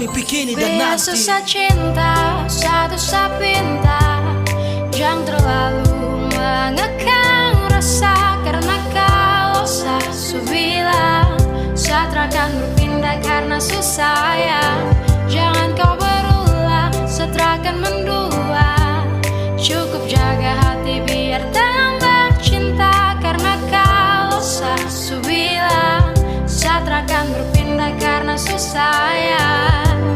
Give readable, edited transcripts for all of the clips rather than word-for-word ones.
mimpi kini dan Biar nanti. susah cinta, satu sapinta, jangan terlalu mengekang rasa. Karena kalau saya bilang Satra akan berpindah karena susah ya. Jangan kau berulang, Satra akan mendua. Cukup jaga hati biar tambah cinta. Karena kalau saya bilang Satra akan berpindah karena susah ya.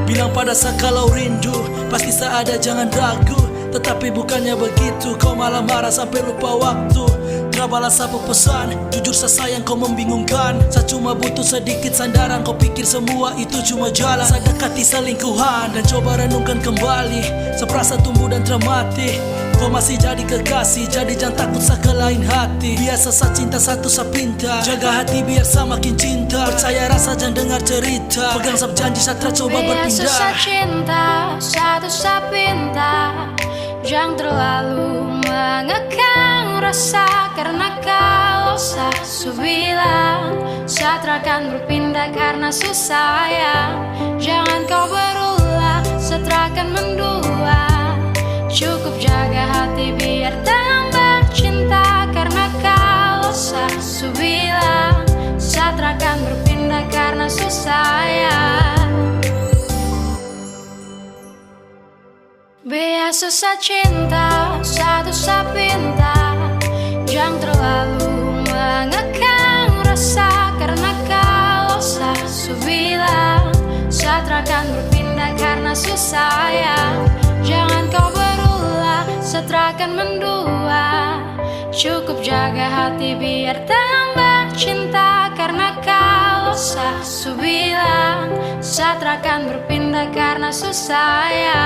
Bilang pada saya kalau rindu pasti saya ada, jangan ragu. Tetapi bukannya begitu, kau malah marah sampai lupa waktu. Balas apa pesan, jujur saya sayang kau membingungkan. Saya cuma butuh sedikit sandaran, kau pikir semua itu cuma jalan. Saya dekati selingkuhan dan coba renungkan kembali. Saya perasa tumbuh dan termati. Kau masih jadi kekasih, jadi jangan takut saya ke lain hati. Biasa saya cinta satu saya pinta, jaga hati biar saya makin cinta. Percaya rasa jangan dengar cerita, pegang sab janji Satra coba Biar berpindah. susah cinta, satu sapinta, jangan terlalu mengekang rasa. Karena kalau saya bilang Satra akan berpindah karena susah ya. Jangan kau berulang, Satra akan mendua. Cukup jaga hati biar tambah cinta. Karena kalau saya bilang Satra akan berpindah karena susah ya. Biar susah cinta, satu sapinta, jangan terlalu mengekang rasa. Karena kalau saya bilang Satra akan berpindah karena susah ya. Jangan kau berulang, Satra akan mendua. Cukup jaga hati biar tambah cinta. Karena kalau saya bilang Satra akan berpindah karena susah ya.